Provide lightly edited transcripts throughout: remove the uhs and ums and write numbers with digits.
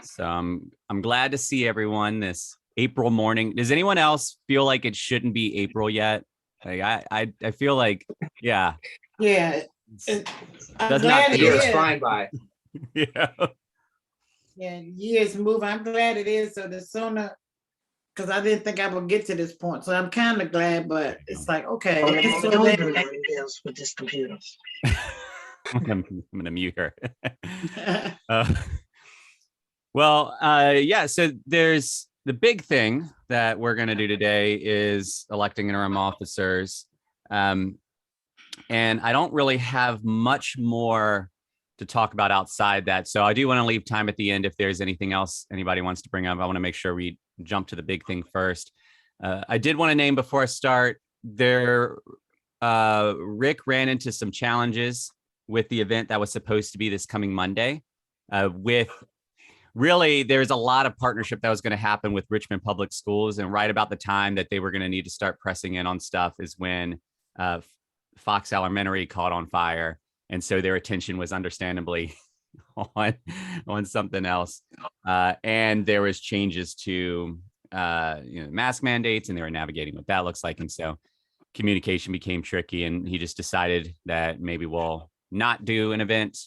So I'm glad to see everyone this April morning. Does anyone else feel like it shouldn't be April yet? Like I feel like, yeah, Yeah, it I'm does not glad it feel Years right. is. flying by. Yeah. Yeah, years move. I'm glad it is. So the sooner, because I didn't think I would get to this point. So I'm kind of glad, but it's like, okay. Don't do nothing else with this computer. I'm gonna mute her. uh, yeah. So there's the big thing that we're gonna do today is electing interim officers, and I don't really have much more to talk about outside that. So I do want to leave time at the end if there's anything else anybody wants to bring up. I want to make sure we jump to the big thing first. I did want to name before I start there. Rick ran into some challenges with the event that was supposed to be this coming Monday. With really, there's a lot of partnership that was going to happen with Richmond Public Schools, and right about the time that they were going to need to start pressing in on stuff is when Fox Elementary caught on fire, and so their attention was understandably on something else. And there was changes to mask mandates, and they were navigating what that looks like, and so communication became tricky, and he just decided that maybe we'll not do an event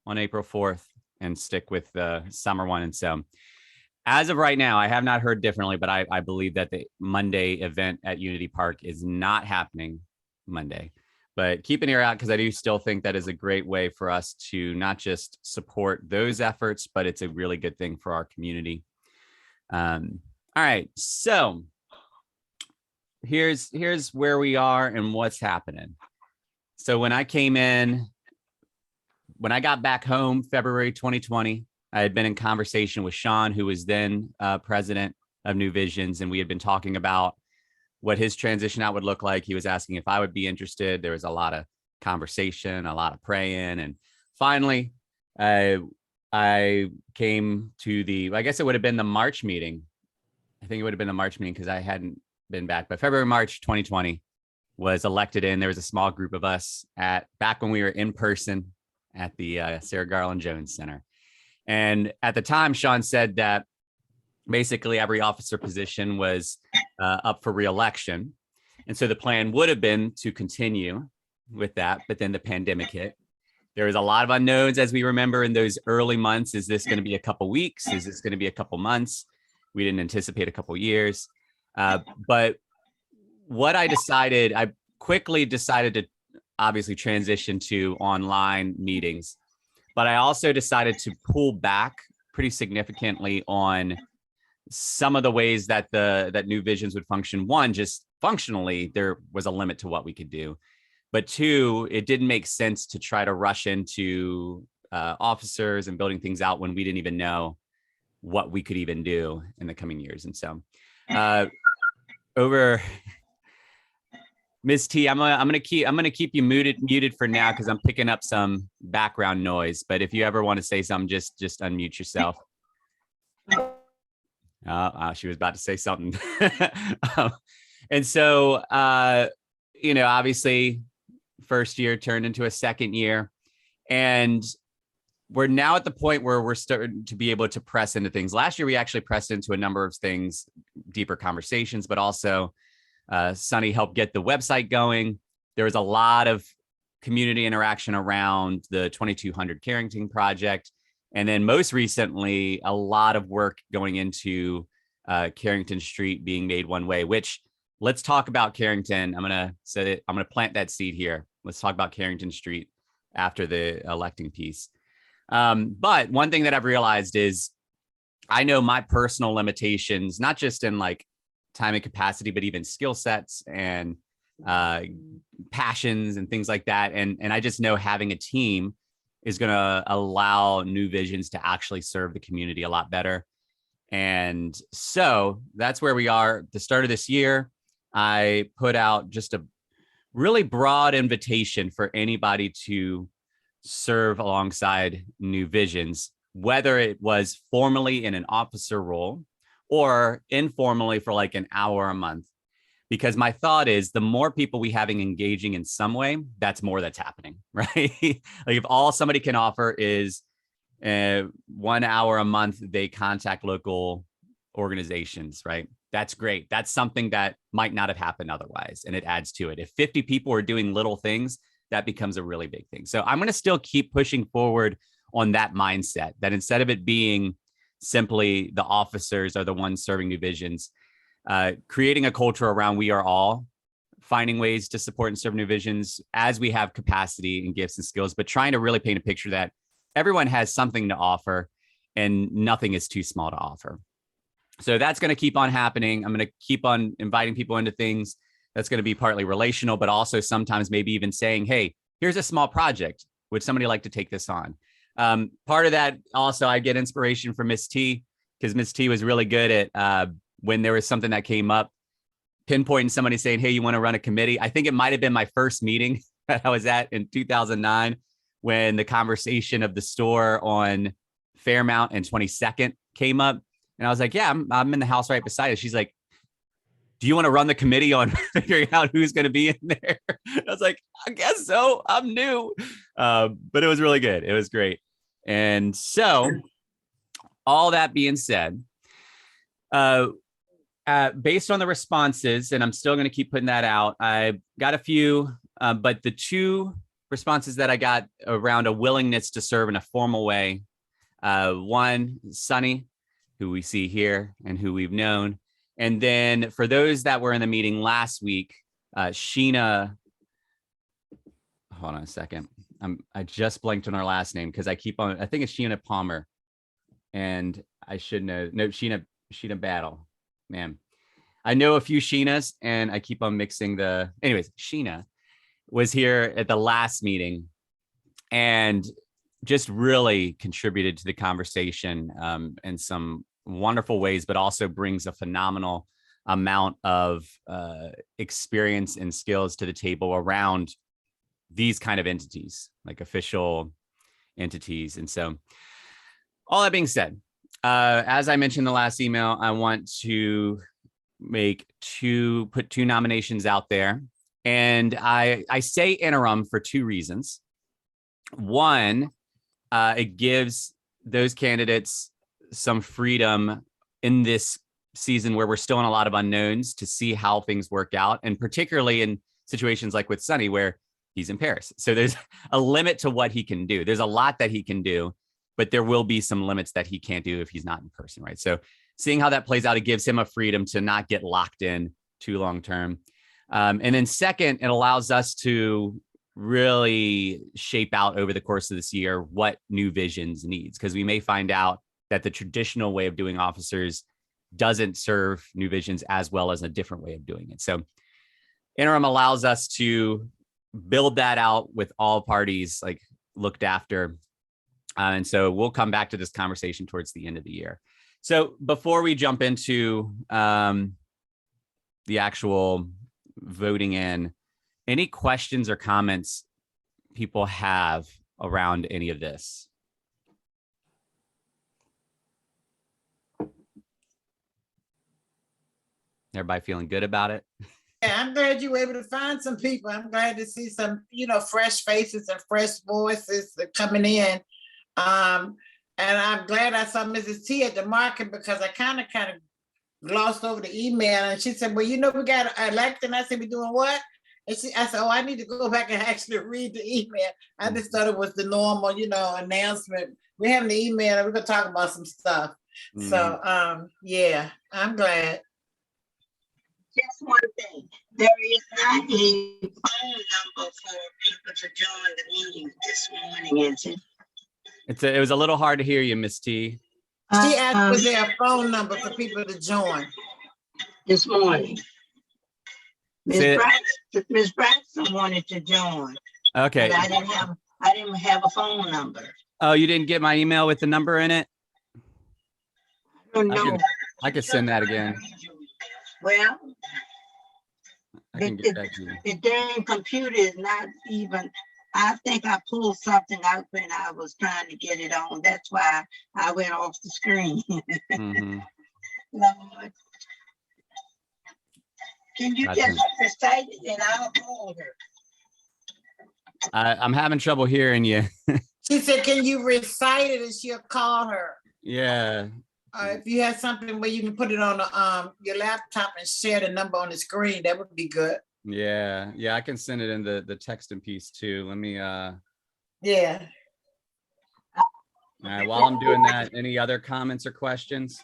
on April 4th and stick with the summer one. And so as of right now, I have not heard differently, but I believe that the Monday event at Unity Park is not happening Monday. But keep an ear out, because I do still think that is a great way for us to not just support those efforts, but it's a really good thing for our community. All right, so here's where we are and what's happening. So when I got back home February 2020, I had been in conversation with Sean, who was then president of New Visions, and we had been talking about what his transition out would look like. He was asking if I would be interested. There was a lot of conversation, a lot of praying, and finally I came to I guess it would have been the March meeting. I think it would have been the March meeting because I hadn't been back, but February, March 2020 was elected in. There was a small group of us back when we were in person at the Sarah Garland Jones Center. And at the time, Sean said that basically every officer position was up for reelection. And so the plan would have been to continue with that, but then the pandemic hit. There was a lot of unknowns, as we remember, in those early months. Is this going to be a couple weeks? Is this going to be a couple months? We didn't anticipate a couple years. But what I quickly decided to obviously transition to online meetings, but I also decided to pull back pretty significantly on some of the ways that that New Visions would function. One, just functionally, there was a limit to what we could do. But two, it didn't make sense to try to rush into officers and building things out when we didn't even know what we could even do in the coming years. And so over Ms. T, I'm gonna keep you muted for now because I'm picking up some background noise. But if you ever want to say something, just unmute yourself. She was about to say something. And so obviously first year turned into a second year, and we're now at the point where we're starting to be able to press into things. Last year, we actually pressed into a number of things, deeper conversations, but also Sunny helped get the website going. There was a lot of community interaction around the 2200 Carrington project. And then most recently, a lot of work going into Carrington Street being made one way, which let's talk about Carrington. I'm going to plant that seed here. Let's talk about Carrington Street after the electing piece. But one thing that I've realized is I know my personal limitations, not just in like time and capacity, but even skill sets and passions and things like that. And I just know having a team is going to allow New Visions to actually serve the community a lot better. And so that's where we are. At the start of this year, I put out just a really broad invitation for anybody to serve alongside New Visions, whether it was formally in an officer role or informally for like an hour a month. Because my thought is the more people we having engaging in some way, that's more that's happening, right? Like if all somebody can offer is 1 hour a month, they contact local organizations, right? That's great. That's something that might not have happened otherwise, and it adds to it. If 50 people are doing little things, that becomes a really big thing. So I'm going to still keep pushing forward on that mindset, that instead of it being simply the officers are the ones serving new visions, creating a culture around we are all finding ways to support and serve new visions as we have capacity and gifts and skills, but trying to really paint a picture that everyone has something to offer and nothing is too small to offer. So that's going to keep on happening. I'm going to keep on inviting people into things. That's going to be partly relational, but also sometimes maybe even saying, hey, here's a small project. Would somebody like to take this on? Part of that also, I get inspiration from Miss T, because Miss T was really good at when there was something that came up, pinpointing somebody saying, hey, you want to run a committee? I think it might have been my first meeting that I was at in 2009 when the conversation of the store on Fairmount and 22nd came up. And I was like, yeah, I'm in the house right beside it. She's like, do you want to run the committee on figuring out who's going to be in there? I was like, I guess so. I'm new. But it was really good. It was great. And so all that being said, based on the responses, and I'm still going to keep putting that out, I got a few, but the two responses that I got around a willingness to serve in a formal way, one, Sunny, who we see here and who we've known. And then for those that were in the meeting last week, Sheena, hold on a second. I just blanked on her last name because I think it's Sheena Palmer. And I should know, no, Sheena Battle. Man, I know a few Sheenas and I keep on mixing anyways, Sheena was here at the last meeting and just really contributed to the conversation in some wonderful ways, but also brings a phenomenal amount of experience and skills to the table around these kind of entities, like official entities. And so all that being said, as I mentioned in the last email, I want to put two nominations out there. And I say interim for two reasons. One, it gives those candidates some freedom in this season where we're still in a lot of unknowns to see how things work out. And particularly in situations like with Sunny, where he's in Paris. So there's a limit to what he can do. There's a lot that he can do, but there will be some limits that he can't do if he's not in person, right? So seeing how that plays out, it gives him a freedom to not get locked in too long term. And then second, it allows us to really shape out over the course of this year what New Visions needs, because we may find out that the traditional way of doing officers doesn't serve New Visions as well as a different way of doing it. So interim allows us to build that out with all parties like looked after. And so we'll come back to this conversation towards the end of the year. So before we jump into the actual voting in, any questions or comments people have around any of this? Everybody feeling good about it? Yeah, I'm glad you were able to find some people. I'm glad to see some, fresh faces and fresh voices coming in. And I'm glad I saw Mrs. T at the market because I kind of glossed over the email, and she said, well, we got an election. I said, we doing what? And I said, oh, I need to go back and actually read the email. I just thought it was the normal, announcement. We're having the email and we're going to talk about some stuff. Mm-hmm. So, yeah, I'm glad. Just one thing, there is not a phone number for people to join the meeting this morning, is it? It was a little hard to hear you, Miss T. She asked, was there a phone number for people to join? This morning. Miss Braxton wanted to join. Okay. But I didn't have a phone number. Oh, you didn't get my email with the number in it? I don't know. I could send that again. Well, I can get that to you. The dang computer is not even, I think I pulled something out when I was trying to get it on. That's why I went off the screen. Mm-hmm. Lord. Can you just recite it and I'll call her? I'm having trouble hearing you. She said, can you recite it and she'll call her? Yeah. If you have something where you can put it on your laptop and share the number on the screen, that would be good. Yeah. Yeah. I can send it in the text and piece too. Let me, Yeah. all right, while I'm doing that, any other comments or questions?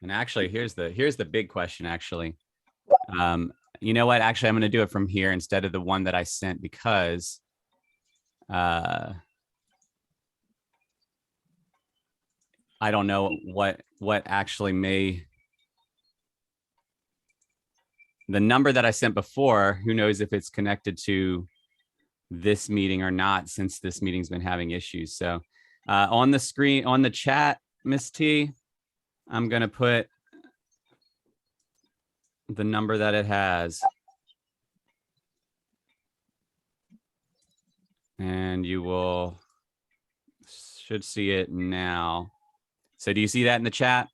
And actually, here's the big question, actually. You know what? Actually, I'm going to do it from here instead of the one that I sent because I don't know what actually may. The number that I sent before, who knows if it's connected to this meeting or not, since this meeting's been having issues. So on the screen, on the chat, Miss T, I'm going to put the number that it has. And you should see it now. So do you see that in the chat?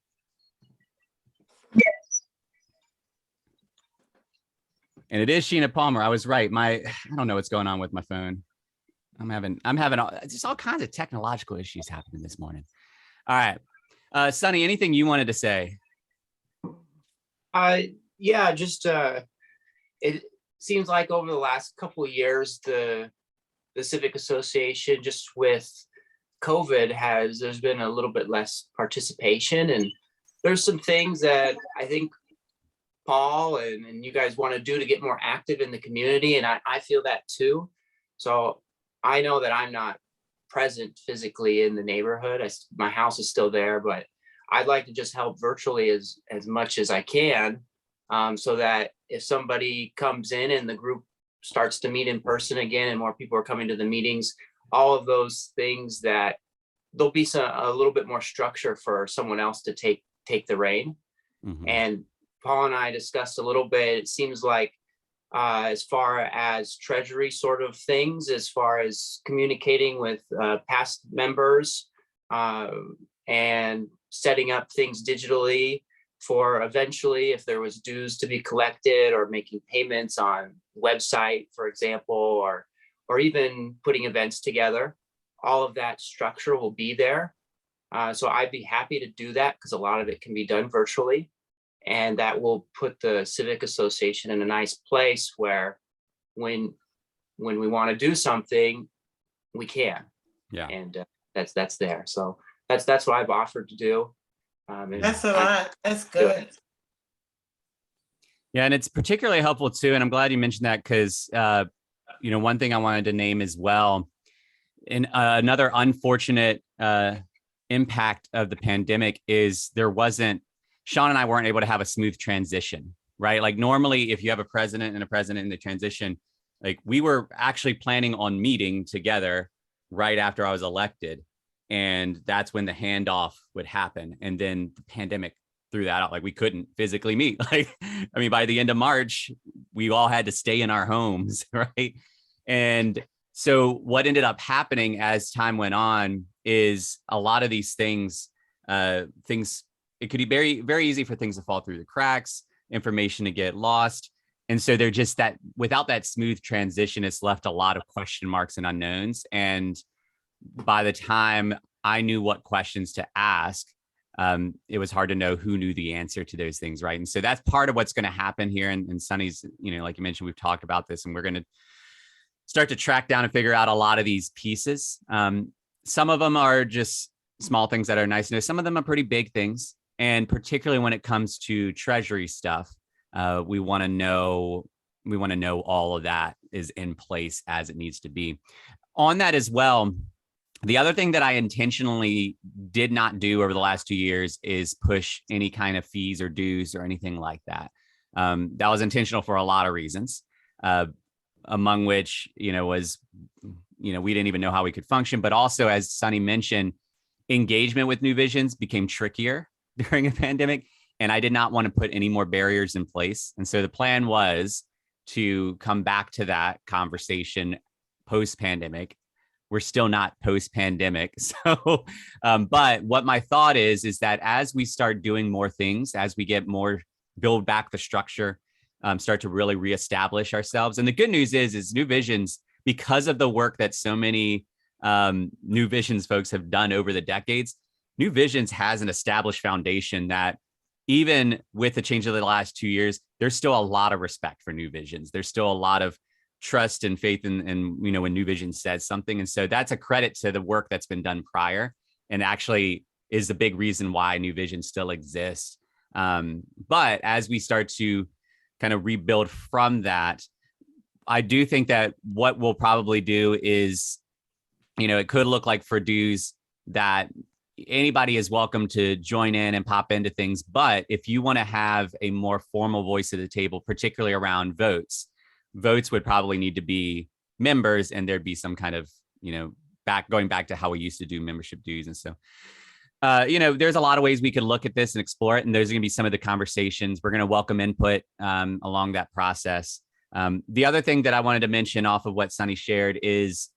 And it is Sheena Palmer. I was right. I don't know what's going on with my phone. I'm having just all kinds of technological issues happening this morning. All right. Sonny, anything you wanted to say? Yeah, just it seems like over the last couple of years, the Civic Association, just with COVID, there's been a little bit less participation, and there's some things that I think Paul and you guys want to do to get more active in the community, and I feel that too. So I know that I'm not present physically in the neighborhood. My house is still there, but I'd like to just help virtually as much as I can, so that if somebody comes in and the group starts to meet in person again and more people are coming to the meetings, all of those things, that there'll be a little bit more structure for someone else to take the reign. Mm-hmm. And Paul and I discussed a little bit. It seems like as far as treasury sort of things, as far as communicating with past members and setting up things digitally for eventually, if there was dues to be collected, or making payments on website, for example, or even putting events together, all of that structure will be there. So I'd be happy to do that because a lot of it can be done virtually. And that will put the Civic Association in a nice place where when we want to do something, we can. Yeah. And that's there. So that's what I've offered to do. That's a lot. That's good. Yeah, and it's particularly helpful too. And I'm glad you mentioned that because, one thing I wanted to name as well, and another unfortunate impact of the pandemic is Sean and I weren't able to have a smooth transition, right? Like normally, if you have a president in the transition, like we were actually planning on meeting together right after I was elected. And that's when the handoff would happen. And then the pandemic threw that out. Like we couldn't physically meet. By the end of March, we all had to stay in our homes, right? And so what ended up happening as time went on is a lot of these things, it could be very, very easy for things to fall through the cracks, information to get lost. And so they're just that without that smooth transition, it's left a lot of question marks and unknowns. And by the time I knew what questions to ask, it was hard to know who knew the answer to those things, right? And so that's part of what's going to happen here. And Sonny's, like you mentioned, we've talked about this, and we're going to start to track down and figure out a lot of these pieces. Some of them are just small things that are nice to know. Some of them are pretty big things. And particularly when it comes to treasury stuff, we want to know all of that is in place as it needs to be. On that as well, the other thing that I intentionally did not do over the last 2 years is push any kind of fees or dues or anything like that. That was intentional for a lot of reasons, among which, was, we didn't even know how we could function. But also, as Sonny mentioned, engagement with New Visions became trickier during a pandemic, and I did not want to put any more barriers in place. And so the plan was to come back to that conversation post-pandemic. We're still not post-pandemic. So, but what my thought is that as we start doing more things, as we get more, build back the structure, start to really reestablish ourselves. And the good news is New Visions, because of the work that so many New Visions folks have done over the decades, New Visions has an established foundation that even with the change of the last 2 years, there's still a lot of respect for New Visions. There's still a lot of trust and faith in when New Vision says something. And so that's a credit to the work that's been done prior, and actually is the big reason why New Vision still exists. But as we start to kind of rebuild from that, I do think that what we'll probably do is, it could look like for dues that anybody is welcome to join in and pop into things. But if you want to have a more formal voice at the table, particularly around votes would probably need to be members, and there'd be some kind of, going back to how we used to do membership dues. And so, there's a lot of ways we could look at this and explore it. And there's going to be some of the conversations. We're going to welcome input along that process. The other thing that I wanted to mention off of what Sonny shared is,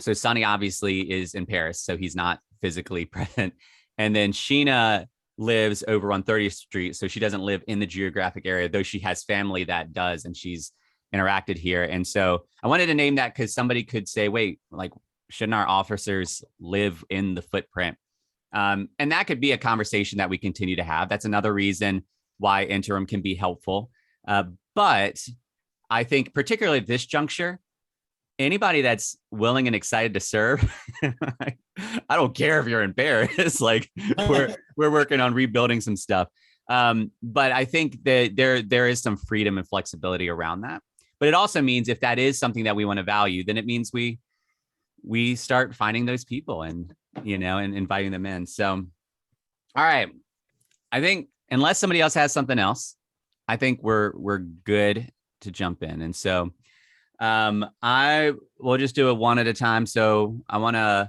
so Sonny obviously is in Paris, so he's not physically present. And then Sheena lives over on 30th Street. So she doesn't live in the geographic area, though she has family that does, and she's interacted here. And so I wanted to name that because somebody could say, wait, like, shouldn't our officers live in the footprint? And that could be a conversation that we continue to have. That's another reason why interim can be helpful. But I think particularly at this juncture, anybody that's willing and excited to serve, I don't care if you're in Paris, like we're working on rebuilding some stuff. But I think that there is some freedom and flexibility around that. But it also means if that is something that we want to value, then it means we start finding those people and inviting them in. So, all right. I think unless somebody else has something else, I think we're good to jump in. And so I will just do it one at a time. So I want to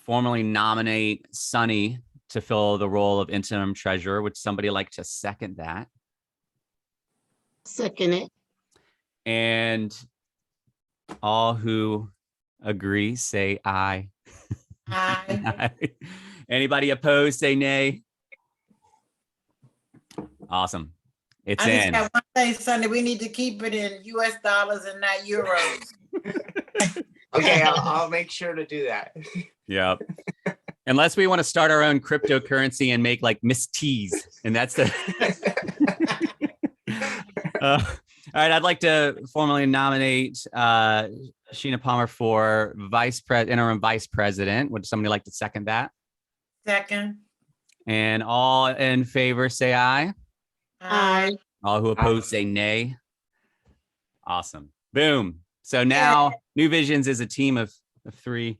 formally nominate Sonny to fill the role of interim treasurer. Would somebody like to second that? Second it. And all who agree, say aye. Aye. Anybody opposed, say nay. Awesome. It's I just in. got one thing, Sonny. We need to keep it in US dollars and not euros. Okay, I'll make sure to do that. Yep. Unless we want to start our own cryptocurrency and make like Miss T's, and that's the. All right, I'd like to formally nominate Sheena Palmer for interim vice president. Would somebody like to second that? Second. And all in favor, say aye. Aye. All who oppose, say nay. Awesome. Boom. So now New Visions is a team of 3.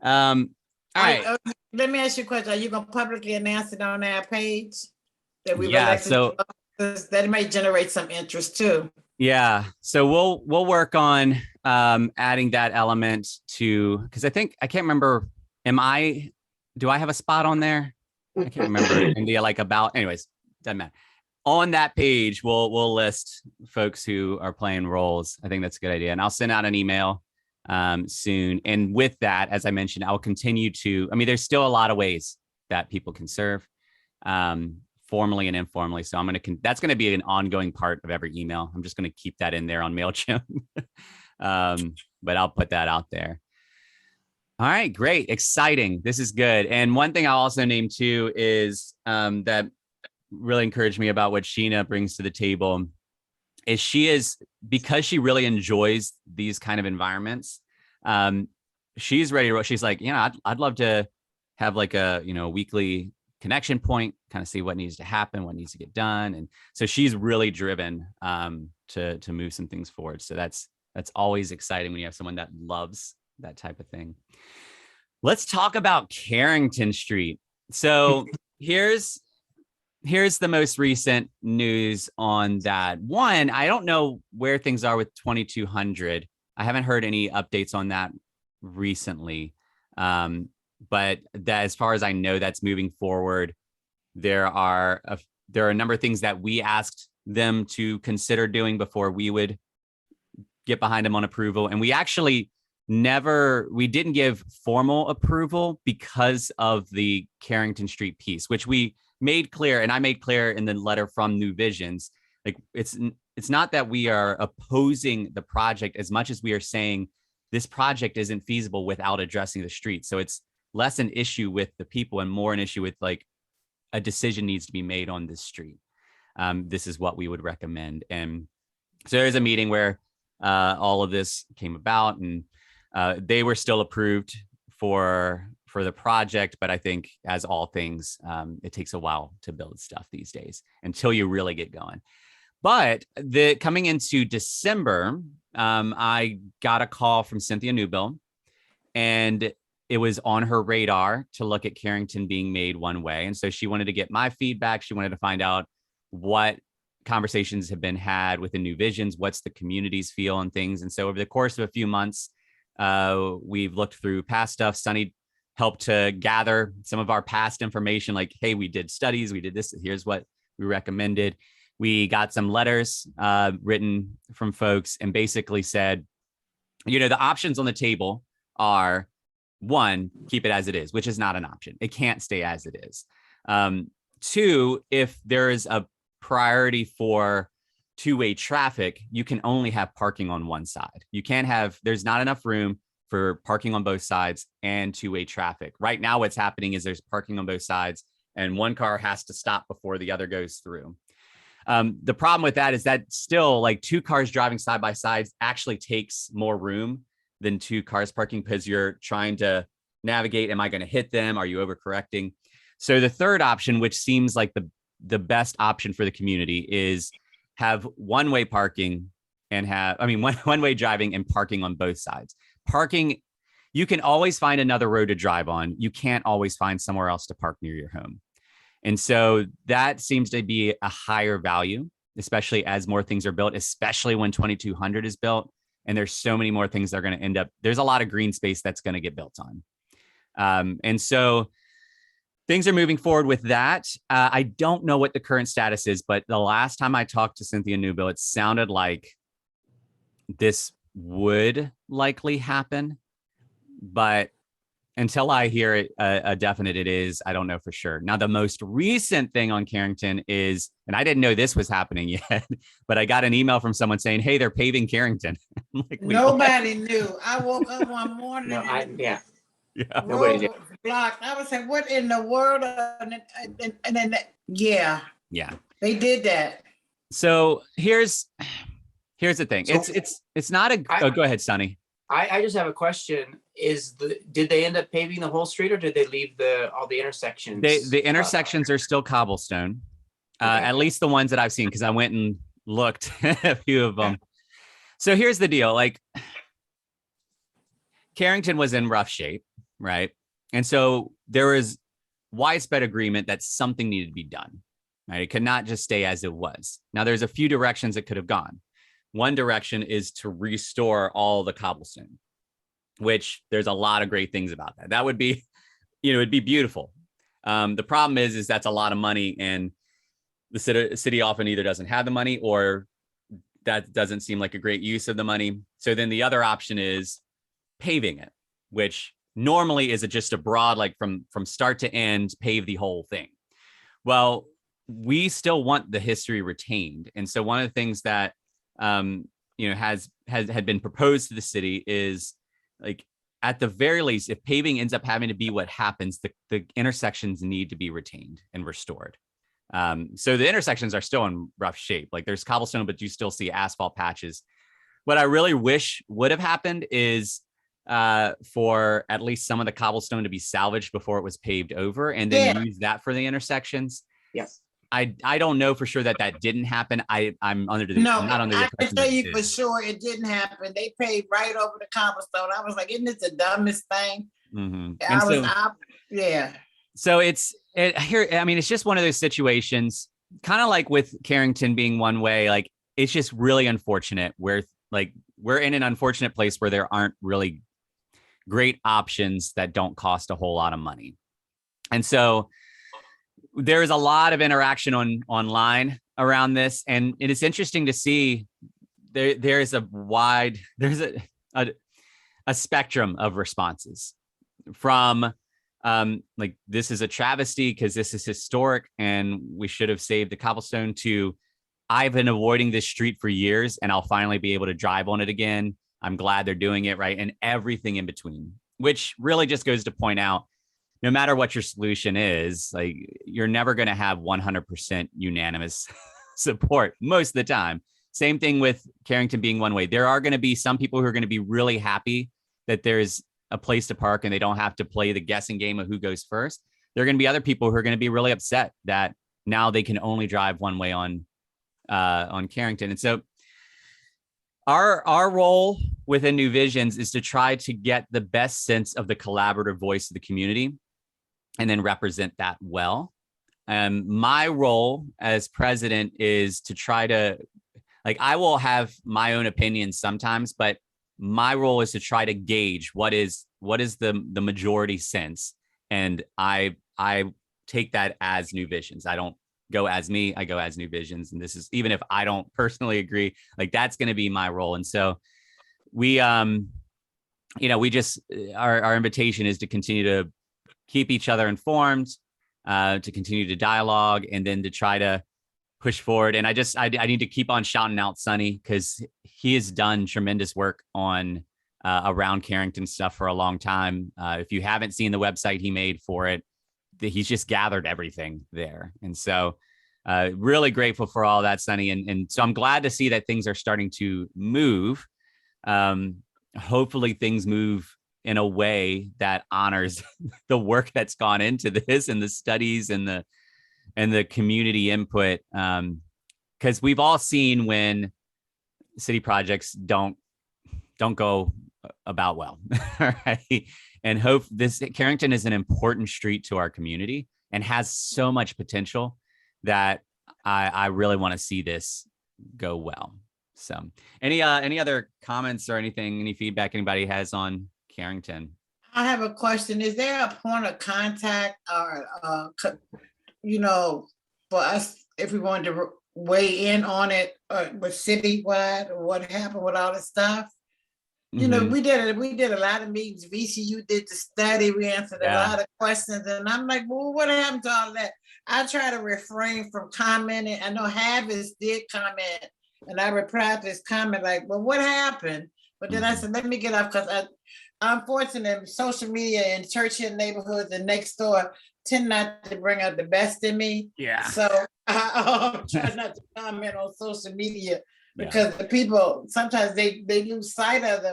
All right. Let me ask you a question. Are you going to publicly announce it on our page? That we've Yeah, elected so that may generate some interest too. yeah, so we'll work on adding that element to, because I can't remember, do I have a spot on there? I can't remember. India, like about, anyways, doesn't matter. On that page, we'll list folks who are playing roles. I think that's a good idea. And I'll send out an email soon. And with that, as I mentioned, I'll continue to, there's still a lot of ways that people can serve formally and informally. So that's going to be an ongoing part of every email. I'm just going to keep that in there on MailChimp. But I'll put that out there. All right, great. Exciting. This is good. And one thing I'll also name too is that really encouraged me about what Sheena brings to the table is because she really enjoys these kind of environments. She's ready to, she's like, I'd love to have like a, weekly connection point, kind of see what needs to happen, what needs to get done. And so she's really driven to move some things forward. So that's always exciting when you have someone that loves that type of thing. Let's talk about Carrington Street. So here's the most recent news on that. One, I don't know where things are with 2200. I haven't heard any updates on that recently. But that, as far as I know, that's moving forward. There are a number of things that we asked them to consider doing before we would get behind them on approval. And we actually we didn't give formal approval because of the Carrington Street piece, which we made clear, and I made clear in the letter from New Visions. like it's not that we are opposing the project as much as we are saying this project isn't feasible without addressing the street. So it's less an issue with the people and more an issue with like a decision needs to be made on this street. This is what we would recommend. And so there's a meeting where all of this came about, and they were still approved for the project. But I think, as all things, it takes a while to build stuff these days until you really get going. But coming into December, I got a call from Cynthia Newbill, and it was on her radar to look at Carrington being made one way. And so she wanted to get my feedback. She wanted to find out what conversations have been had within New Visions, what's the community's feel and things. And so over the course of a few months, we've looked through past stuff. Sunny helped to gather some of our past information, like, hey, we did studies, we did this, here's what we recommended. We got some letters written from folks and basically said, the options on the table are, one, keep it as it is, which is not an option. It can't stay as it is. Two, if there is a priority for two-way traffic, you can only have parking on one side. You can't have, there's not enough room for parking on both sides and two-way traffic. Right now, what's happening is there's parking on both sides and one car has to stop before the other goes through. The problem with that is that still, like, two cars driving side by side actually takes more room than two cars parking, because you're trying to navigate. Am I going to hit them? Are you overcorrecting? So the third option, which seems like the best option for the community, is have one-way parking and one-way driving and parking on both sides. Parking, you can always find another road to drive on. You can't always find somewhere else to park near your home. And so that seems to be a higher value, especially as more things are built, especially when 2200 is built. And there's so many more things that are going to end up, there's a lot of green space that's going to get built on. And so things are moving forward with that. I don't know what the current status is, but the last time I talked to Cynthia Newbill, it sounded like this would likely happen. But until I hear a definite it is, I don't know for sure. Now, the most recent thing on Carrington is, and I didn't know this was happening yet, but I got an email from someone saying, hey, they're paving Carrington. Like, nobody knew. I woke up one morning. Yeah. Road was blocked. I was like, what in the world? And then, yeah, they did that. So here's the thing. So it's not a. Go ahead, Sonny. I just have a question. Did they end up paving the whole street, or did they leave all the intersections? The intersections are still cobblestone, okay. At least the ones that I've seen, because I went and looked at a few of them. So here's the deal: like, Carrington was in rough shape, right? And so there was widespread agreement that something needed to be done. Right? It could not just stay as it was. Now, there's a few directions it could have gone. One direction is to restore all the cobblestone, which there's a lot of great things about that. That would be, it'd be beautiful. The problem is that's a lot of money, and the city often either doesn't have the money, or that doesn't seem like a great use of the money. So then the other option is paving it, which normally is just a broad, like from start to end, pave the whole thing. Well, we still want the history retained. And so one of the things that had been proposed to the city is, like, at the very least, if paving ends up having to be what happens, the intersections need to be retained and restored. So the intersections are still in rough shape. Like, there's cobblestone, but you still see asphalt patches. What I really wish would have happened is for at least some of the cobblestone to be salvaged before it was paved over, and then use that for the intersections. Yes. I don't know for sure that didn't happen. I'm under the no. Not under the I can tell you for sure it didn't happen. They paved right over the cobblestone. I was like, isn't this the dumbest thing? Mm-hmm. So it's just one of those situations, kind of like with Carrington being one way. Like, it's just really unfortunate where, like, we're in an unfortunate place where there aren't really great options that don't cost a whole lot of money. And so there is a lot of interaction online around this, and it is interesting to see there's a spectrum of responses from like, this is a travesty because this is historic and we should have saved the cobblestone, to I've been avoiding this street for years and I'll finally be able to drive on it again. I'm glad they're doing it, right? And everything in between, which really just goes to point out, no matter what your solution is, like you're never going to have 100% unanimous support most of the time. Same thing with Carrington being one way. There are going to be some people who are going to be really happy that there's a place to park and they don't have to play the guessing game of who goes first. There are going to be other people who are going to be really upset that now they can only drive one way on Carrington. And so our role within New Visions is to try to get the best sense of the collaborative voice of the community and then represent that well. My role as president is to try to, like, I will have my own opinions sometimes, but my role is to try to gauge what is the majority sense. And I take that as New Visions. I don't go as me, I go as New Visions. And this is, even if I don't personally agree, like that's going to be my role. And so we, we just, our invitation is to continue to keep each other informed, to continue to dialogue, and then to try to push forward. And I need to keep on shouting out Sonny, because he has done tremendous work on around Carrington stuff for a long time. If you haven't seen the website he made for it, he's just gathered everything there. And so really grateful for all that, Sonny. And so I'm glad to see that things are starting to move. Hopefully things move in a way that honors the work that's gone into this and the studies and the community input. Because we've all seen when city projects don't go about well, right? And hope Carrington is an important street to our community and has so much potential that I really want to see this go well. So any other comments or anything, any feedback anybody has on Carrington? I have a question. Is there a point of contact or, for us, if we wanted to weigh in on it with citywide or what happened with all this stuff? You know, we did a lot of meetings. VCU did the study. We answered a lot of questions, and I'm like, well, what happened to all that? I try to refrain from commenting. I know Havis did comment, and I replied to his comment like, well, what happened? But then I said, let me get off, because unfortunately, social media in Churchill neighborhoods and next door tend not to bring out the best in me. Yeah. So I try not to comment on social media, because the people sometimes they lose sight of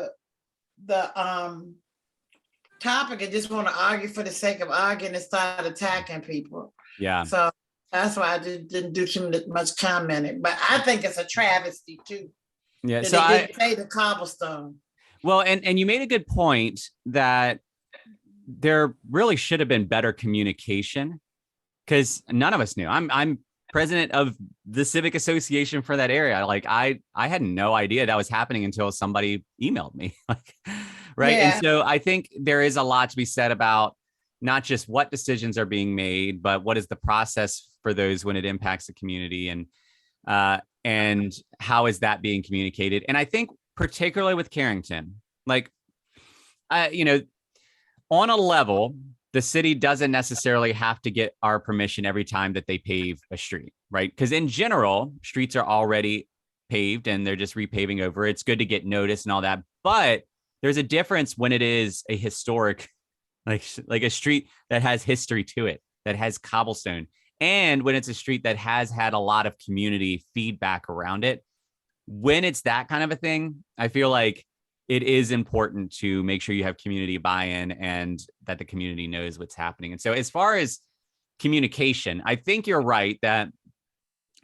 the topic and just want to argue for the sake of arguing and start attacking people. Yeah. So that's why I didn't do too much commenting. But I think it's a travesty too. Yeah. So they didn't pay the cobblestone. Well, and you made a good point that there really should have been better communication, because none of us knew. I'm president of the civic association for that area. Like I had no idea that was happening until somebody emailed me. Right. Yeah. And so I think there is a lot to be said about not just what decisions are being made, but what is the process for those when it impacts the community, and how is that being communicated? And I think particularly with Carrington, like, on a level, the city doesn't necessarily have to get our permission every time that they pave a street, right? Because in general, streets are already paved and they're just repaving over. It's good to get noticed and all that. But there's a difference when it is a historic, like a street that has history to it, that has cobblestone, and when it's a street that has had a lot of community feedback around it. When it's that kind of a thing, I feel like it is important to make sure you have community buy-in and that the community knows what's happening. And so as far as communication, I think you're right that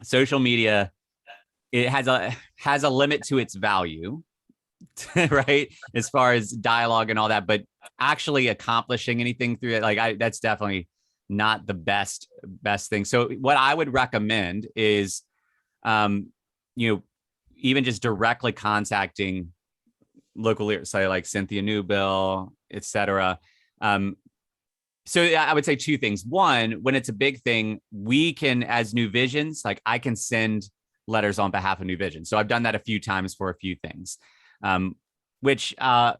social media, it has a limit to its value, right? As far as dialogue and all that, but actually accomplishing anything through it, that's definitely not the best thing. So what I would recommend is, even just directly contacting local leaders, say like Cynthia Newbill, et cetera. So I would say two things. One, when it's a big thing, we can, as New Visions, like I can send letters on behalf of New Vision. So I've done that a few times for a few things, which I'll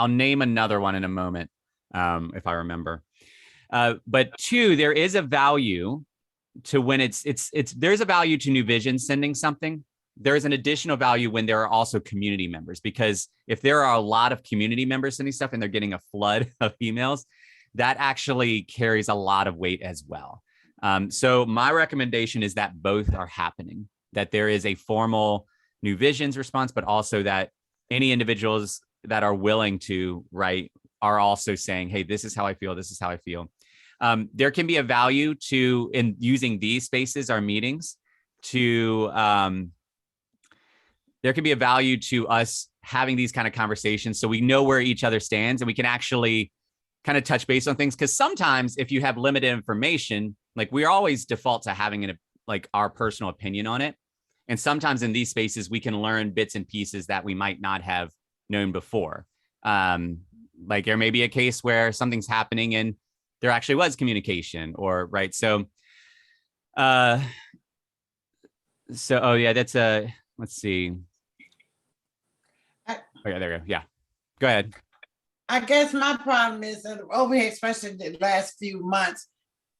name another one in a moment if I remember. But two, there is a value to when it's there's a value to New Vision sending something. There is an additional value when there are also community members, because if there are a lot of community members sending stuff and they're getting a flood of emails, that actually carries a lot of weight as well. So my recommendation is that both are happening, that there is a formal New Visions response, but also that any individuals that are willing to write are also saying, hey, this is how I feel. This is how I feel. There can be a value to in using these spaces, our meetings, to there can be a value to us having these kind of conversations so we know where each other stands and we can actually kind of touch base on things. Because sometimes if you have limited information, like we always default to having like our personal opinion on it. And sometimes in these spaces, we can learn bits and pieces that we might not have known before. Like there may be a case where something's happening and there actually was communication, or right. So, oh yeah, that's let's see. Okay, there we go. Yeah, go ahead. I guess my problem is that over here, especially the last few months,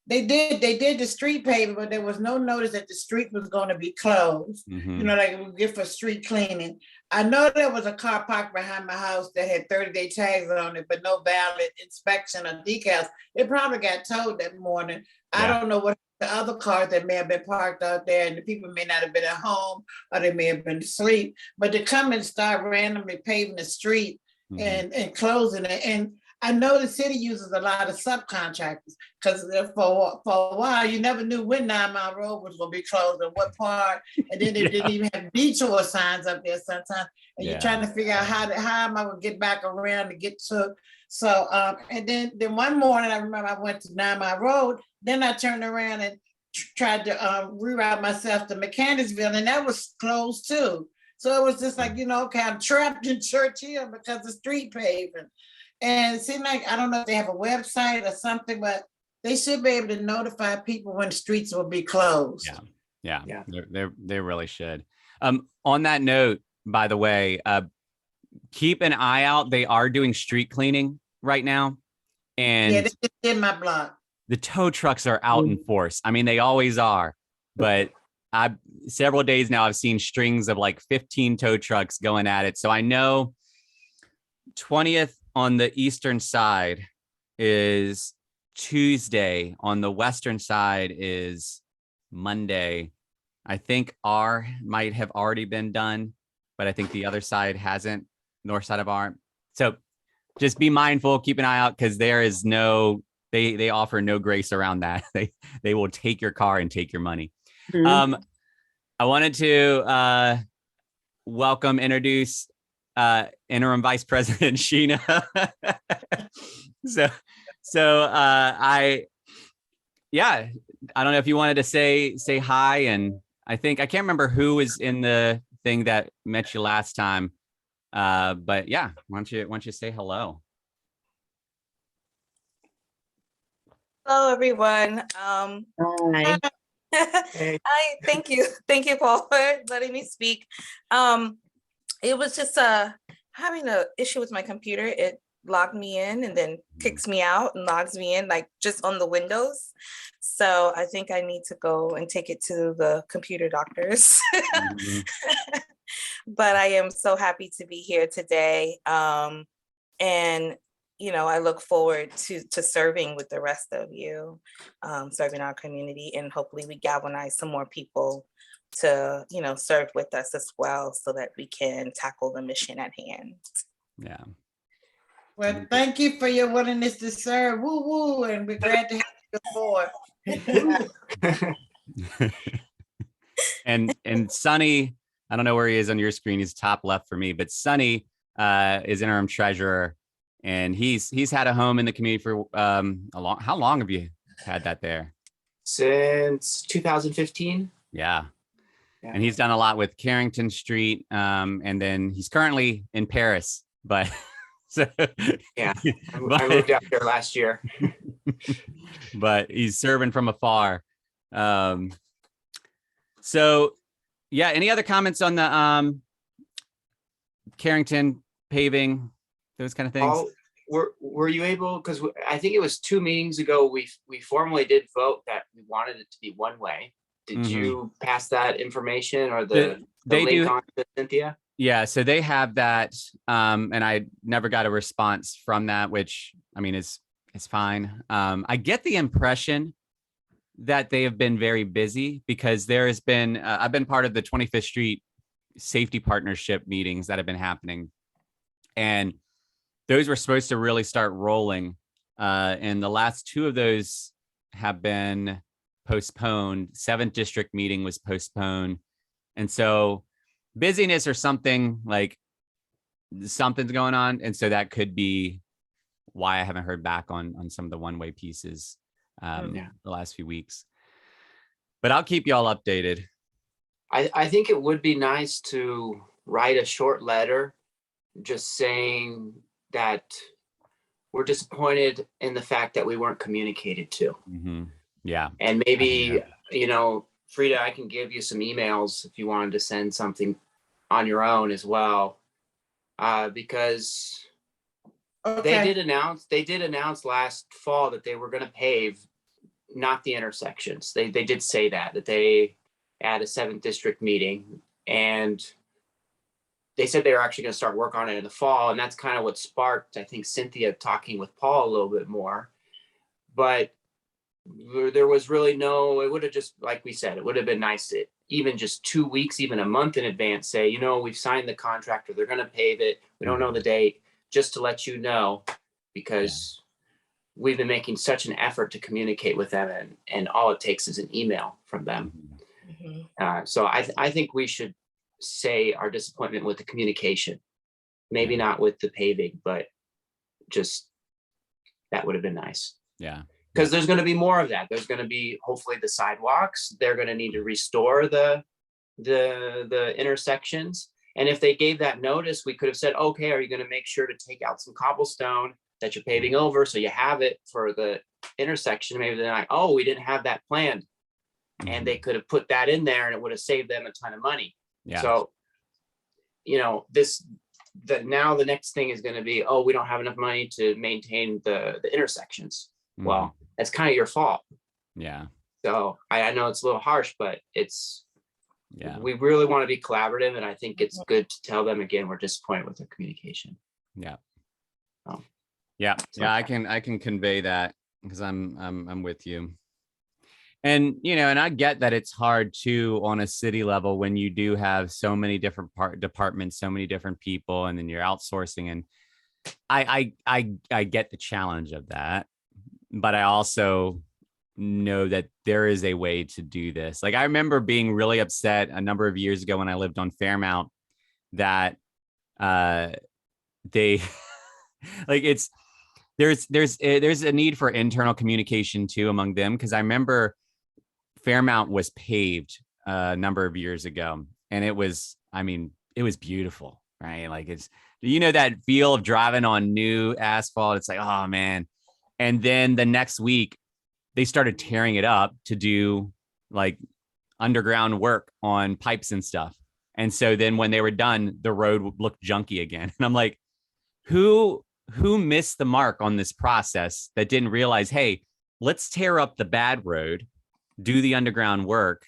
they did the street paving, but there was no notice that the street was going to be closed. Mm-hmm. You know, like we get for street cleaning. I know there was a car parked behind my house that had 30-day tags on it, but no valid inspection or decals. It probably got towed that morning. Yeah. I don't know what the other cars that may have been parked out there, and the people may not have been at home, or they may have been asleep. But to come and start randomly paving the street and closing it, and I know the city uses a lot of subcontractors, because for a while you never knew when 9 Mile Road was going to be closed and what part, and then they didn't even have detour signs up there sometimes, and you're trying to figure out how am I going to get back around to get to. So and then one morning I remember I went to 9 Mile Road, then I turned around and tried to reroute myself to Mechanicsville, and that was closed too. So it was just like, okay, I'm trapped in Churchill because of street paving. And it seemed like, I don't know if they have a website or something, but they should be able to notify people when streets will be closed. Yeah. They really should. On that note, by the way, keep an eye out. They are doing street cleaning right now. And yeah, they just did my block. The tow trucks are out in force. I mean, they always are, but several days now, I've seen strings of like 15 tow trucks going at it. So I know 20th on the eastern side is Tuesday. On the western side is Monday. I think R might have already been done, but I think the other side hasn't, north side of R. So just be mindful, keep an eye out, because there is they offer no grace around that. They will take your car and take your money. Mm-hmm. I wanted to introduce interim Vice President Sheena. so I don't know if you wanted to say hi, and I can't remember who was in the thing that met you last time, but yeah, why don't you say hello? Hello, everyone. Hi. Hi, thank you, Paul, for letting me speak. It was just having an issue with my computer. It logged me in and then kicks me out and logs me in, like just on the Windows. So I think I need to go and take it to the computer doctors. But I am so happy to be here today. And I look forward to serving with the rest of you, serving our community, and hopefully we galvanize some more people to, serve with us as well, so that we can tackle the mission at hand. Yeah. Well, thank you for your willingness to serve. Woo woo, and we're glad to have you aboard. And Sonny, I don't know where he is on your screen. He's top left for me, but Sonny is interim treasurer, and he's had a home in the community for how long have you had that there? Since 2015. Yeah. And he's done a lot with Carrington Street, and then he's currently in Paris, but so yeah, I moved out there last year. But he's serving from afar. So yeah, any other comments on the Carrington paving, those kind of things? were you able, because I think it was 2 meetings ago, we formally did vote that we wanted it to be one way. Did you pass that information or the They link do. on to Cynthia? Yeah, so they have that, and I never got a response from that, which I mean is fine. I get the impression that they have been very busy because there has been I've been part of the 25th Street safety partnership meetings that have been happening, and those were supposed to really start rolling, and the last 2 of those have been postponed. 7th district meeting was postponed, and so busyness or something, like something's going on, and so that could be why I haven't heard back on some of the one-way pieces the last few weeks. But I'll keep you all updated. I think it would be nice to write a short letter just saying that we're disappointed in the fact that we weren't communicated to. Yeah. And maybe, you know, Frida, I can give you some emails if you wanted to send something on your own as well. Because they did announce last fall that they were going to pave, not the intersections. They did say that they had a 7th district meeting, and they said they were actually going to start work on it in the fall. And that's kind of what sparked, I think, Cynthia talking with Paul a little bit more. But there was really it would have just, like we said, it would have been nice to even just 2 weeks, even a month in advance, say, you know, we've signed the contract, or they're going to pave it. We don't know the date, just to let you know, because we've been making such an effort to communicate with them, and all it takes is an email from them. So I think we should say our disappointment with the communication, maybe not with the paving, but just that would have been nice. Yeah. Because there's going to be more of that. There's going to be hopefully the sidewalks. They're going to need to restore the intersections. And if they gave that notice, we could have said, okay, are you going to make sure to take out some cobblestone that you're paving over so you have it for the intersection? Maybe they're like, oh, we didn't have that planned. And they could have put that in there, and it would have saved them a ton of money. Yeah. So, you know, now the next thing is going to be, oh, we don't have enough money to maintain the intersections. Well, that's kind of your fault. Yeah. So I know it's a little harsh, but we really want to be collaborative, and I think it's good to tell them again, we're disappointed with their communication. Yeah. Oh. Yeah. Yeah. I can convey that, because I'm with you. And, you know, and I get that it's hard too on a city level when you do have so many different departments, so many different people, and then you're outsourcing. And I get the challenge of that, but I also know that there is a way to do this. Like, I remember being really upset a number of years ago when I lived on Fairmount that they like there's a need for internal communication too among them, because I remember Fairmount was paved a number of years ago, and it was beautiful, right? Like, it's, you know, that feel of driving on new asphalt. It's like, oh man. And then the next week they started tearing it up to do like underground work on pipes and stuff. And so then when they were done, the road looked junky again. And I'm like, who missed the mark on this process that didn't realize, hey, let's tear up the bad road, do the underground work,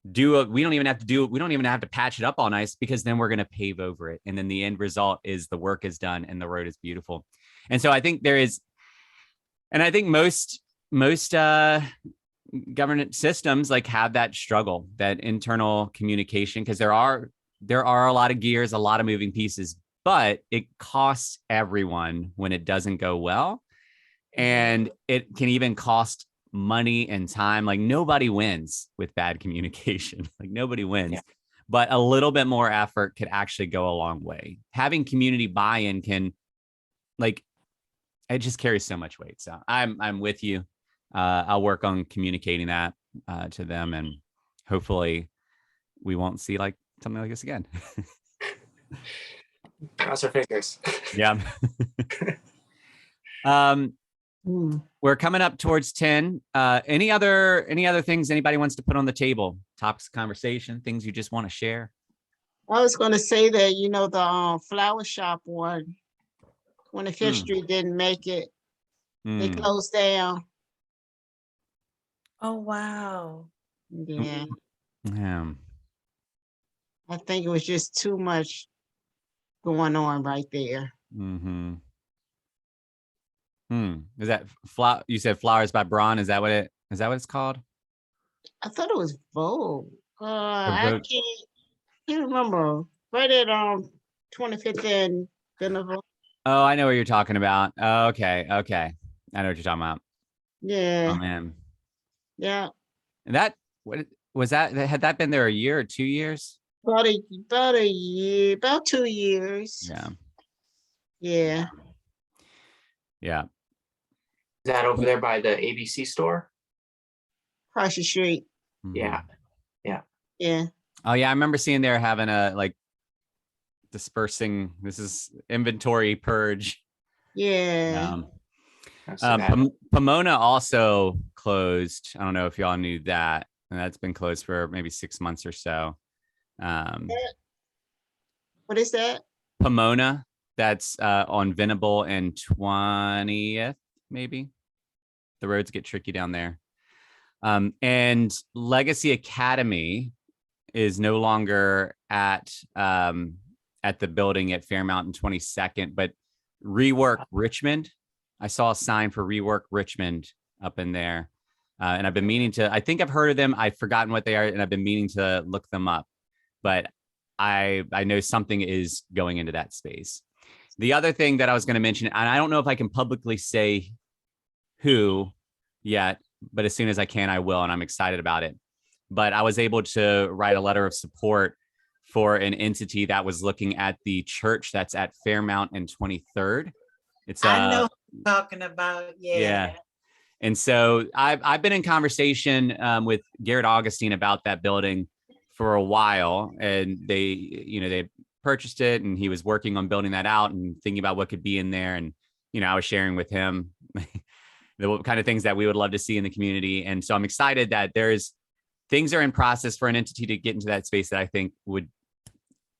we don't even have to patch it up all nice, because then we're going to pave over it. And then the end result is the work is done and the road is beautiful. And so I think I think most government systems like have that struggle, that internal communication, because there are a lot of gears, a lot of moving pieces, but it costs everyone when it doesn't go well. And it can even cost money and time. Like, nobody wins with bad communication. Like, nobody wins. Yeah. But a little bit more effort could actually go a long way. Having community buy-in can, like, it just carries so much weight. So I'm with you. I'll work on communicating that to them, and hopefully we won't see like something like this again. Cross our fingers. Yeah. We're coming up towards 10. Any other things anybody wants to put on the table? Topics of conversation, things you just want to share? I was going to say that, you know, the flower shop one, 25th Street didn't make it. They Mm. closed down. Oh, wow. Yeah, Yeah. I think it was just too much going on right there. Mm-hmm. Is that you said Flowers by Braun? Is that what it's called? I thought it was Vogue. Or I Vogue? can't remember. Right at 25th and Beneville. Oh, I know what you're talking about. Oh, okay. Okay. I know what you're talking about. Yeah, Oh man. yeah. And that, what was that? Had that been there a year or 2 years? About a year, about 2 years. Yeah. Yeah. Yeah. Is that over there by the ABC store? Across the street. Mhm. Yeah. Yeah. Oh yeah. I remember seeing there having a like dispersing. This is inventory purge. Yeah. That's too bad. Pomona also closed. I don't know if y'all knew that. And that's been closed for maybe 6 months or so. What is that? Pomona, that's on Venable and 20th, maybe. The roads get tricky down there. And Legacy Academy is no longer at the building at Fairmount and 22nd, but Rework Richmond. I saw a sign for Rework Richmond up in there. And I've been meaning to, I think I've heard of them. I've forgotten what they are, and I've been meaning to look them up. But I know something is going into that space. The other thing that I was going to mention, and I don't know if I can publicly say who yet, but as soon as I can, I will, and I'm excited about it. But I was able to write a letter of support for an entity that was looking at the church that's at Fairmount and 23rd. It's I know what you're talking about. Yeah. And so I've been in conversation with Garrett Augustine about that building for a while, and they purchased it, and he was working on building that out and thinking about what could be in there. And, I was sharing with him the kind of things that we would love to see in the community. And so I'm excited that things are in process for an entity to get into that space that I think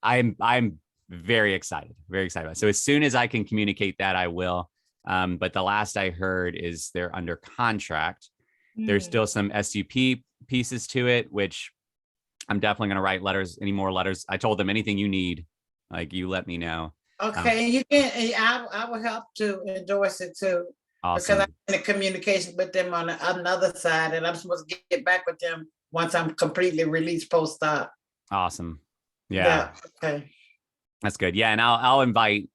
I'm very excited about. So as soon as I can communicate that, I will. But the last I heard is they're under contract. There's still some SUP pieces to it, which I'm definitely going to write any more letters. I told them anything you need, like, you let me know. Okay, you can. I will help to endorse it too. Awesome. Because I'm in communication with them on another side, and I'm supposed to get back with them once I'm completely released post-op. Awesome. Yeah. Okay. That's good. Yeah. And I'll invite,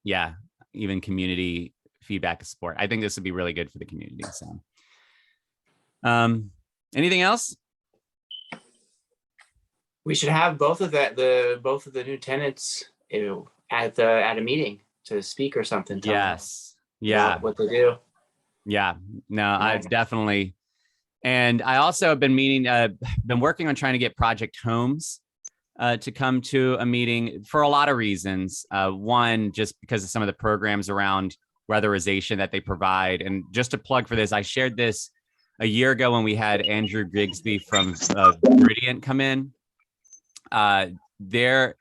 even community feedback and support. I think this would be really good for the community. So, anything else? We should have both of the new tenants at a meeting to speak or something. Yes. Yeah. What they do. Yeah. No, I definitely. And I also have been working on trying to get Project Homes to come to a meeting for a lot of reasons. One, just because of some of the programs around weatherization that they provide. And just to plug for this, I shared this a year ago when we had Andrew Grigsby from Gradient come in. There's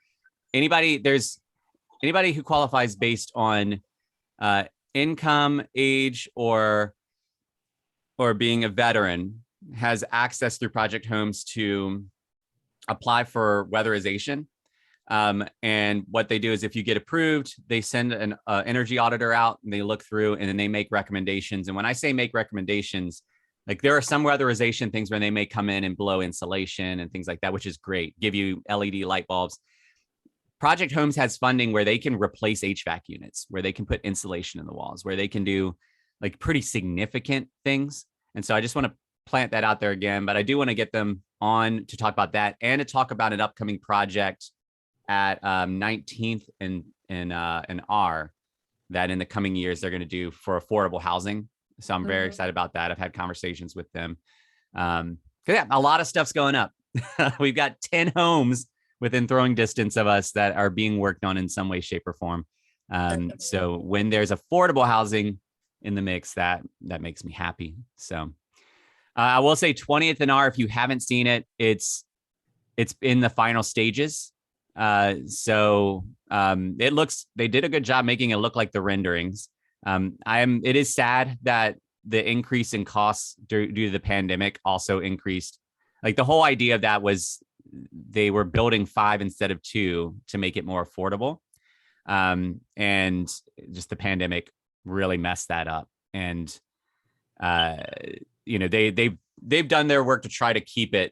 anybody who qualifies based on income, age, or being a veteran has access through Project Homes to apply for weatherization. And what they do is, if you get approved, they send an energy auditor out, and they look through, and then they make recommendations. And when I say make recommendations, like, there are some weatherization things where they may come in and blow insulation and things like that, which is great, give you LED light bulbs. Project Homes has funding where they can replace HVAC units, where they can put insulation in the walls, where they can do like pretty significant things. And so I just want to plant that out there again, but I do want to get them on to talk about that and to talk about an upcoming project at 19th and R that in the coming years they're going to do for affordable housing. So I'm very excited about that. I've had conversations with them. Yeah, a lot of stuff's going up. We've got 10 homes within throwing distance of us that are being worked on in some way, shape, or form. So when there's affordable housing in the mix, that makes me happy. So I will say 20th and R, if you haven't seen it, it's in the final stages. They did a good job making it look like the renderings. It is sad that the increase in costs due to the pandemic also increased. Like the whole idea of that was they were building 5 instead of 2 to make it more affordable. And just the pandemic really messed that up. And, they've done their work to try to keep it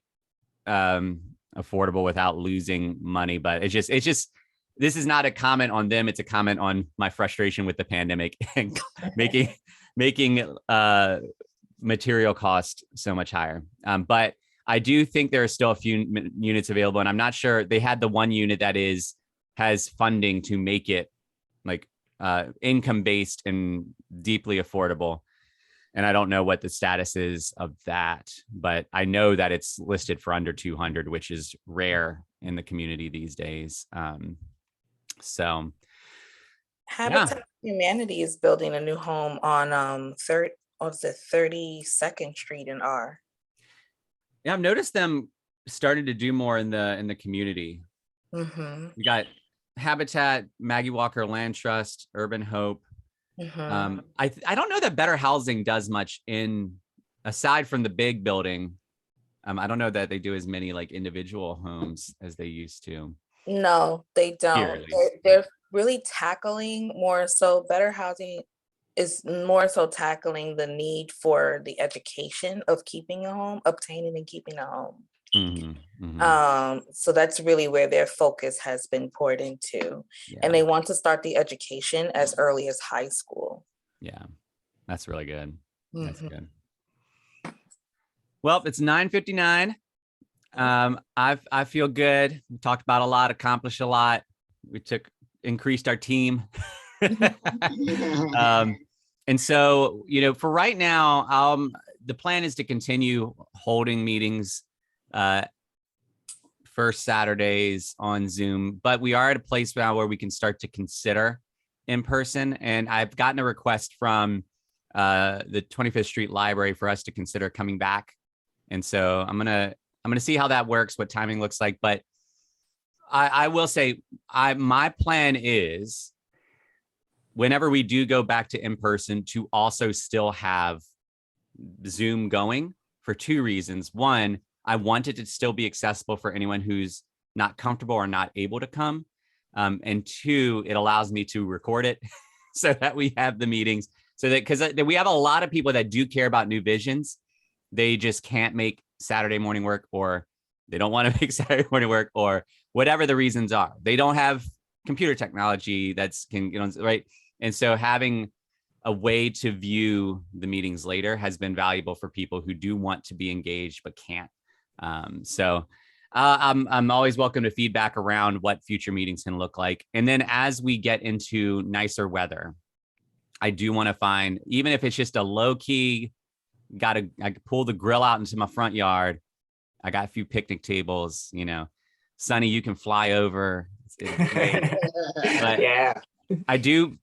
affordable without losing money. But it's just, this is not a comment on them. It's a comment on my frustration with the pandemic and making material cost so much higher. But I do think there are still a few units available, and I'm not sure. They had the one unit that has funding to make it like income based and deeply affordable. And I don't know what the status is of that, but I know that it's listed for under 200, which is rare in the community these days. So Habitat Humanity is building a new home on 32nd Street in R. Yeah, I've noticed them starting to do more in the community. Mm-hmm. We got Habitat, Maggie Walker Land Trust, Urban Hope. Mm-hmm. I don't know that Better Housing does much aside from the big building. I don't know that they do as many like individual homes as they used to. No, they don't. They're really tackling more so. Better Housing is more so tackling the need for the education of keeping a home, obtaining and keeping a home. Mm-hmm, mm-hmm. So that's really where their focus has been poured into. Yeah. And they want to start the education as early as high school. Yeah, that's really good. Mm-hmm. That's good. Well, it's 9:59. I feel good. We talked about a lot, accomplished a lot. We increased our team. And so, for right now, the plan is to continue holding meetings first Saturdays on Zoom, but we are at a place now where we can start to consider in person. And I've gotten a request from the 25th Street Library for us to consider coming back. And so I'm gonna see how that works, what timing looks like. But I will say, my plan is, whenever we do go back to in person, to also still have Zoom going for 2 reasons. One, I want it to still be accessible for anyone who's not comfortable or not able to come. And 2, it allows me to record it so that we have the meetings, so that, because we have a lot of people that do care about New Visions. They just can't make Saturday morning work, or they don't want to make Saturday morning work, or whatever the reasons are. They don't have computer technology right. And so having a way to view the meetings later has been valuable for people who do want to be engaged but can't. So I'm always welcome to feedback around what future meetings can look like. And then as we get into nicer weather, I do want to find, even if it's just a low key, I pull the grill out into my front yard. I got a few picnic tables, Sonny, you can fly over. It's great. But Yeah. I do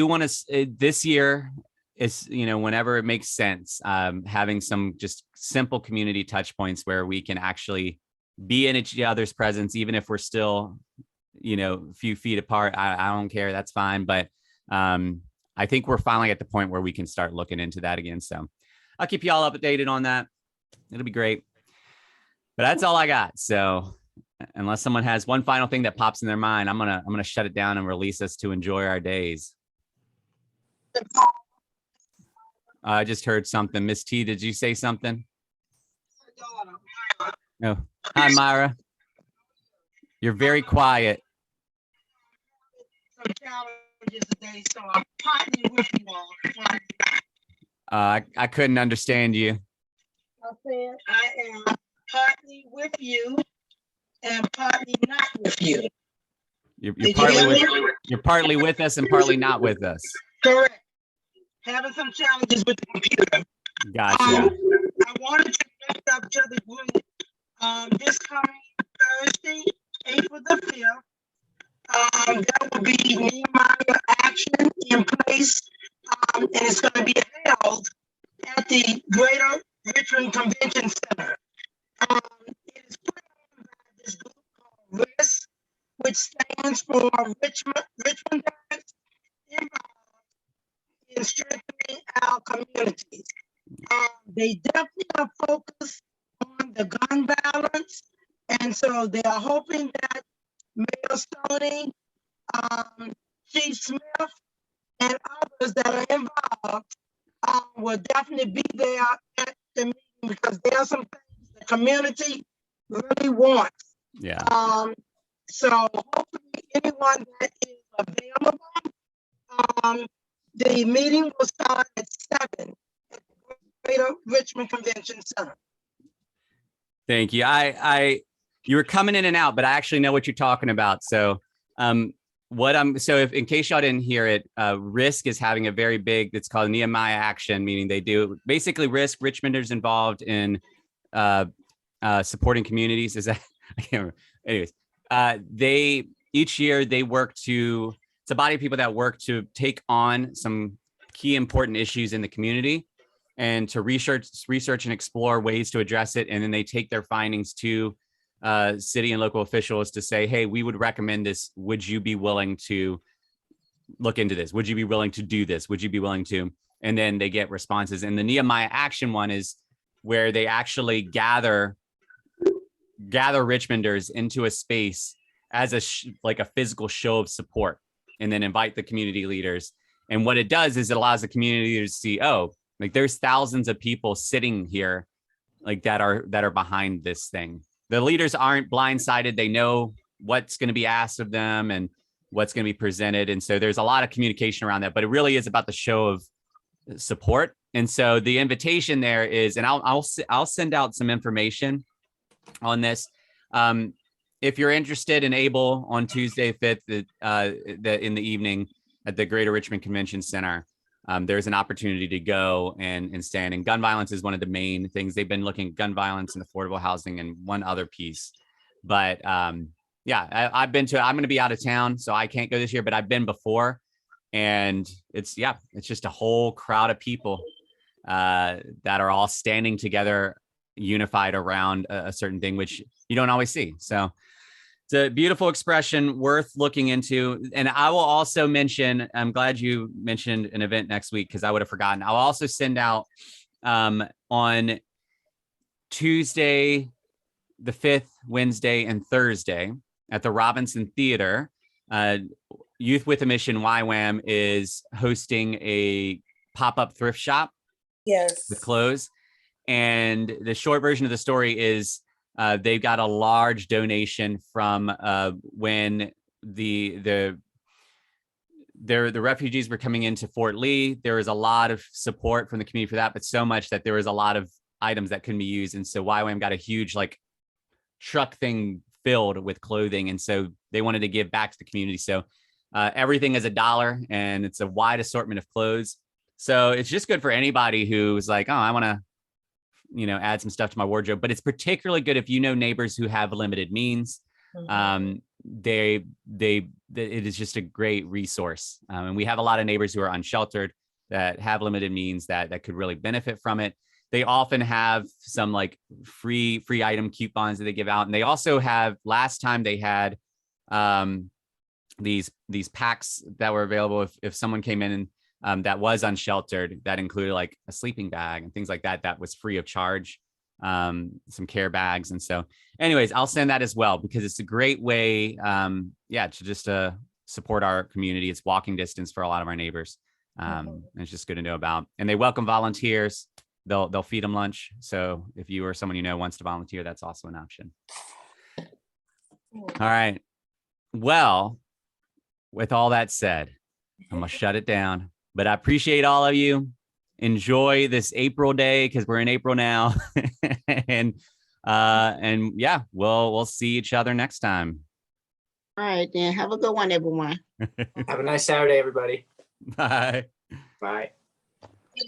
want to, this year is, whenever it makes sense, having some just simple community touch points where we can actually be in each other's presence, even if we're still, a few feet apart. I don't care. That's fine. But I think we're finally at the point where we can start looking into that again. So I'll keep you all updated on that. It'll be great. But that's all I got. So unless someone has one final thing that pops in their mind, I'm gonna shut it down and release us to enjoy our days. I just heard something. Miss T, did you say something? No. Hi, Myra. You're very quiet. Some challenges today, so I'm partly with you all. I couldn't understand you. I said I am partly with you and partly not with you. You're partly with us and partly not with us. Correct. Having some challenges with the computer. Gotcha. I wanted to lift up to the group this coming Thursday, April the 5th. There will be Nehemiah action in place, and it's going to be held at the Greater Richmond Convention Center. It is put on by this group called RIS, which stands for Richmonders Involved in strengthening our communities. They definitely are focused on the gun violence. And so they are hoping that Mayor Stoney, Chief Smith, and others that are involved will definitely be there at the meeting because there are some things the community really wants. Yeah. So hopefully anyone that is available, the meeting will start at 7 at the Greater Richmond Convention Center. Thank you. You were coming in and out, but I actually know what you're talking about. So, if in case y'all didn't hear it, RISC is having a very big, it's called Nehemiah Action, meaning they do basically RISC, Richmonders involved in supporting communities. Is that, I can't remember. Anyways, each year they work to, it's a body of people that work to take on some key important issues in the community and to research and explore ways to address it. And then they take their findings to city and local officials to say, hey, we would recommend this. Would you be willing to look into this? Would you be willing to do this? Would you be willing to? And then they get responses. And the Nehemiah Action one is where they actually gather Richmonders into a space as a physical show of support, and then invite the community leaders. And what it does is it allows the community to see, oh, like there's thousands of people sitting here like that are behind this thing. The leaders aren't blindsided. They know what's going to be asked of them and what's going to be presented. And so there's a lot of communication around that, but it really is about the show of support. And so the invitation there is, and I'll send out some information on this. If you're interested and able on Tuesday 5th in the evening at the Greater Richmond Convention Center, there's an opportunity to go and stand. And gun violence is one of the main things. They've been looking at gun violence and affordable housing and one other piece. But yeah, I'm going to be out of town, so I can't go this year, but I've been before. And it's just a whole crowd of people that are all standing together, unified around a certain thing, which you don't always see. So it's a beautiful expression worth looking into. And I will also mention, I'm glad you mentioned an event next week because I would have forgotten. I'll also send out on Tuesday, the 5th, Wednesday, and Thursday at the Robinson Theater. Youth with a Mission YWAM is hosting a pop-up thrift shop. Yes. With clothes. And the short version of the story is they've got a large donation from when the refugees were coming into Fort Lee. There was a lot of support from the community for that, but so much that there was a lot of items that couldn't be used. And so YWAM got a huge truck thing filled with clothing. And so they wanted to give back to the community. So everything is $1 and it's a wide assortment of clothes. So it's just good for anybody who's like, oh, I want to, add some stuff to my wardrobe. But it's particularly good if you know neighbors who have limited means. Mhm. It is just a great resource. And we have a lot of neighbors who are unsheltered that have limited means that could really benefit from it. They often have some free item coupons that they give out. And they also have, last time they had these packs that were available if someone came in and that was unsheltered, that included a sleeping bag and things like that was free of charge, some care bags. And so anyways, I'll send that as well because it's a great way, to just support our community. It's walking distance for a lot of our neighbors. And it's just good to know about. And they welcome volunteers. They'll feed them lunch. So if you or someone wants to volunteer, that's also an option. All right. Well, with all that said, I'm gonna shut it down. But I appreciate all of you. Enjoy this April day because we're in April now. and yeah, we'll see each other next time. All right, then. Have a good one, everyone. Have a nice Saturday, everybody. Bye. Bye.